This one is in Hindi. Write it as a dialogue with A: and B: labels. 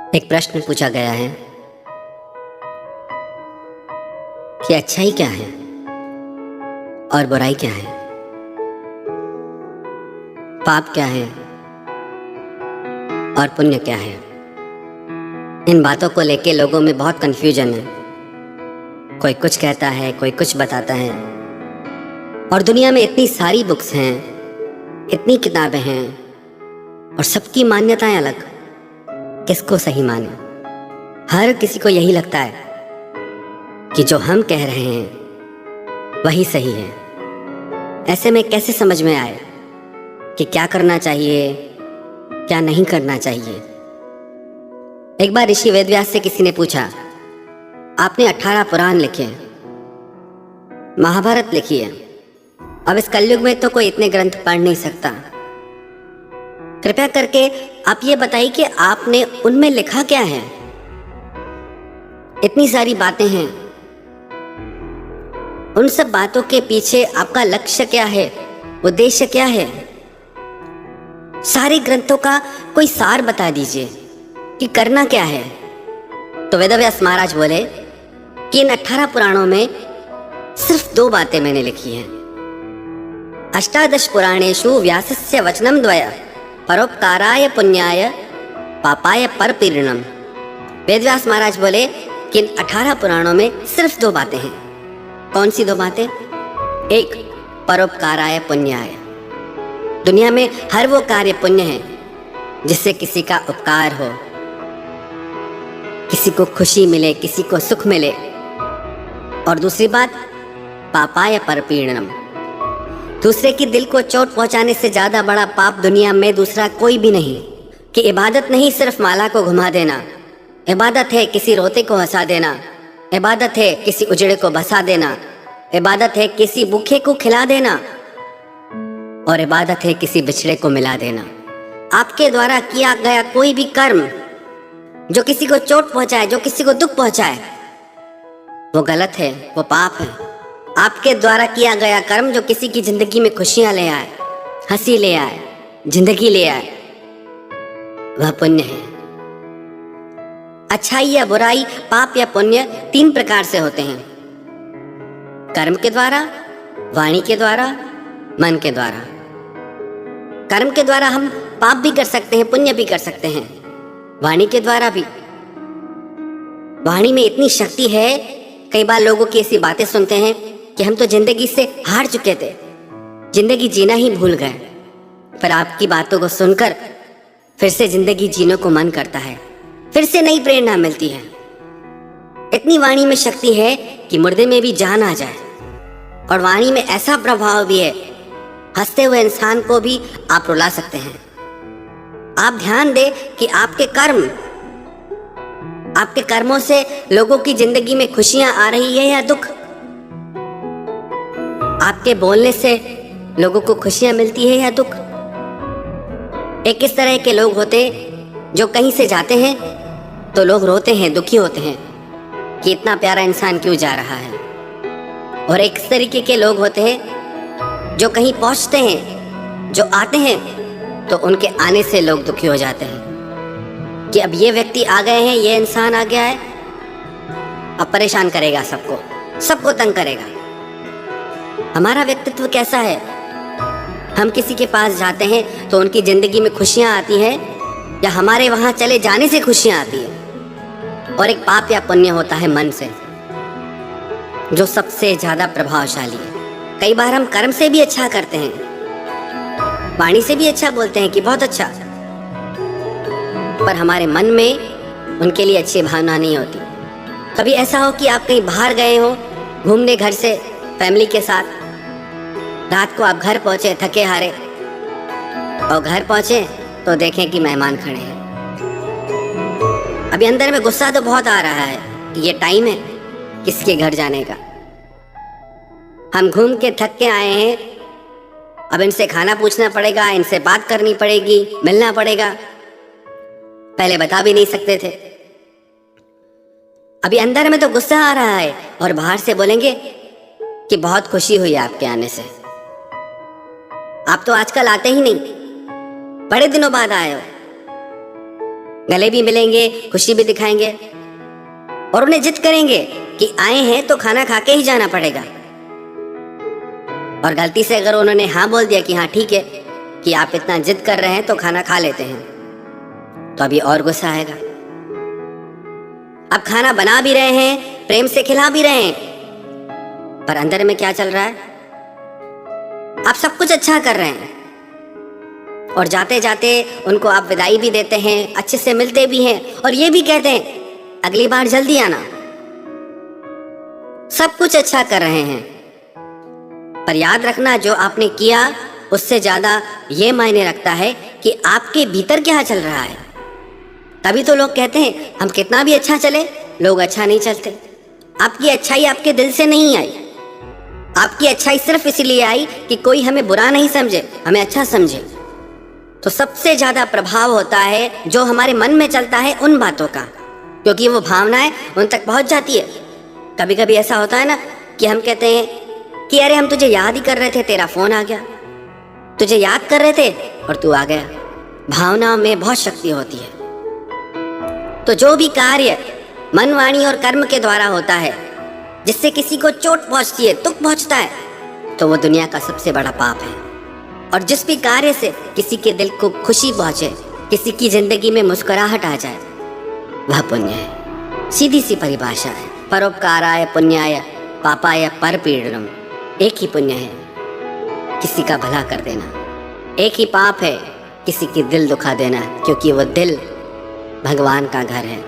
A: एक प्रश्न पूछा गया है कि अच्छाई क्या है और बुराई क्या है, पाप क्या है और पुण्य क्या है। इन बातों को लेके लोगों में बहुत कन्फ्यूजन है। कोई कुछ कहता है, कोई कुछ बताता है। और दुनिया में इतनी सारी बुक्स हैं, इतनी किताबें हैं और सबकी मान्यताएं अलग। किसको सही माने? हर किसी को यही लगता है कि जो हम कह रहे हैं वही सही है। ऐसे में कैसे समझ में आए कि क्या करना चाहिए, क्या नहीं करना चाहिए। एक बार ऋषि वेदव्यास से किसी ने पूछा, आपने 18 पुराण लिखे हैं, महाभारत लिखी है, अब इस कलयुग में तो कोई इतने ग्रंथ पढ़ नहीं सकता। कृपया करके आप ये बताइए कि आपने उनमें लिखा क्या है। इतनी सारी बातें हैं, उन सब बातों के पीछे आपका लक्ष्य क्या है, उद्देश्य क्या है। सारे ग्रंथों का कोई सार बता दीजिए कि करना क्या है। तो वेदव्यास महाराज बोले कि इन 18 पुराणों में सिर्फ 2 बातें मैंने लिखी हैं। अष्टादश पुराणेषु व्यासस्य वचनम द्वय परोपकाराय पुण्याय पापाय परपीड़नम। वेदव्यास महाराज बोले कि इन 18 पुराणों में सिर्फ 2 बातें हैं। कौन सी 2 बातें? एक, परोपकाराय पुण्याय। दुनिया में हर वो कार्य पुण्य है जिससे किसी का उपकार हो, किसी को खुशी मिले, किसी को सुख मिले। और दूसरी बात, पापाय परपीड़नम। दूसरे की दिल को चोट पहुंचाने से ज्यादा बड़ा पाप दुनिया में दूसरा कोई भी नहीं। कि इबादत नहीं सिर्फ माला को घुमा देना, इबादत है किसी रोते को हंसा देना, इबादत है किसी उजड़े को बसा देना, इबादत है किसी भूखे को खिला देना, और इबादत है किसी बिछड़े को मिला देना। आपके द्वारा किया गया कोई भी कर्म जो किसी को चोट पहुंचाए, जो किसी को दुख पहुंचाए, वो गलत है, वो पाप है। आपके द्वारा किया गया कर्म जो किसी की जिंदगी में खुशियां ले आए, हंसी ले आए, जिंदगी ले आए, वह पुण्य है। अच्छाई या बुराई, पाप या पुण्य 3 प्रकार से होते हैं। कर्म के द्वारा, वाणी के द्वारा, मन के द्वारा। कर्म के द्वारा हम पाप भी कर सकते हैं, पुण्य भी कर सकते हैं। वाणी के द्वारा भी। वाणी में इतनी शक्ति है, कई बार लोगों की ऐसी बातें सुनते हैं कि हम तो जिंदगी से हार चुके थे, जिंदगी जीना ही भूल गए। पर आपकी बातों को सुनकर फिर से जिंदगी जीने को मन करता है, फिर से नई प्रेरणा मिलती है। इतनी वाणी में शक्ति है कि मुर्दे में भी जान आ जाए। और वाणी में ऐसा प्रभाव भी है, हंसते हुए इंसान को भी आप रुला सकते हैं। आप ध्यान दें कि आपके कर्मों से लोगों की जिंदगी में खुशियां आ रही है या दुख। आपके बोलने से लोगों को खुशियां मिलती है या दुख। एक इस तरह के लोग होते जो कहीं से जाते हैं तो लोग रोते हैं, दुखी होते हैं कि इतना प्यारा इंसान क्यों जा रहा है। और एक इस तरीके के लोग होते हैं जो कहीं पहुंचते हैं, जो आते हैं तो उनके आने से लोग दुखी हो जाते हैं कि अब ये व्यक्ति आ गए हैं, ये इंसान आ गया है, अब परेशान करेगा सबको तंग करेगा। हमारा व्यक्तित्व कैसा है? हम किसी के पास जाते हैं तो उनकी जिंदगी में खुशियां आती हैं या हमारे वहां चले जाने से खुशियां आती है। और एक पाप या पुण्य होता है मन से, जो सबसे ज्यादा प्रभावशाली है। कई बार हम कर्म से भी अच्छा करते हैं, वाणी से भी अच्छा बोलते हैं कि बहुत अच्छा, पर हमारे मन में उनके लिए अच्छी भावना नहीं होती। कभी ऐसा हो कि आप कहीं बाहर गए हो घूमने, घर से फैमिली के साथ, रात को आप घर पहुंचे थके हारे, और घर पहुंचे तो देखें कि मेहमान खड़े हैं। अभी अंदर में गुस्सा तो बहुत आ रहा है कि ये टाइम है किसके घर जाने का। हम घूम के थक के आए हैं, अब इनसे खाना पूछना पड़ेगा, इनसे बात करनी पड़ेगी, मिलना पड़ेगा। पहले बता भी नहीं सकते थे। अभी अंदर में तो गुस्सा आ रहा है और बाहर से बोलेंगे कि बहुत खुशी हुई आपके आने से, आप तो आजकल आते ही नहीं, बड़े दिनों बाद आए हो। गले भी मिलेंगे, खुशी भी दिखाएंगे और उन्हें जिद करेंगे कि आए हैं तो खाना खा के ही जाना पड़ेगा। और गलती से अगर उन्होंने हाँ बोल दिया कि हाँ ठीक है, कि आप इतना जिद कर रहे हैं तो खाना खा लेते हैं, तो अभी और गुस्सा आएगा। अब खाना बना भी रहे हैं, प्रेम से खिला भी रहे हैं, पर अंदर में क्या चल रहा है? आप सब कुछ अच्छा कर रहे हैं और जाते जाते उनको आप विदाई भी देते हैं, अच्छे से मिलते भी हैं और ये भी कहते हैं अगली बार जल्दी आना। सब कुछ अच्छा कर रहे हैं, पर याद रखना जो आपने किया उससे ज्यादा ये मायने रखता है कि आपके भीतर क्या चल रहा है। तभी तो लोग कहते हैं हम कितना भी अच्छा चले, लोग अच्छा नहीं चलते। आपकी अच्छाई आपके दिल से नहीं आई, आपकी अच्छाई सिर्फ इसलिए आई कि कोई हमें बुरा नहीं समझे, हमें अच्छा समझे। तो सबसे ज्यादा प्रभाव होता है जो हमारे मन में चलता है उन बातों का, क्योंकि वो भावनाएं उन तक पहुंच जाती है। कभी कभी ऐसा होता है ना कि हम कहते हैं कि अरे हम तुझे याद ही कर रहे थे, तेरा फोन आ गया, तुझे याद कर रहे थे और तू आ गया। भावनाओं में बहुत शक्ति होती है। तो जो भी कार्य मन, वाणी और कर्म के द्वारा होता है जिससे किसी को चोट पहुंचती है, दुख पहुंचता है, तो वो दुनिया का सबसे बड़ा पाप है। और जिस भी कार्य से किसी के दिल को खुशी पहुंचे, किसी की जिंदगी में मुस्कुराहट आ जाए, वह पुण्य है। सीधी सी परिभाषा है, परोपकाराय पुण्याय पापाय परपीड़नम। एक ही पुण्य है किसी का भला कर देना, एक ही पाप है किसी की दिल दुखा देना, क्योंकि वो दिल भगवान का घर है।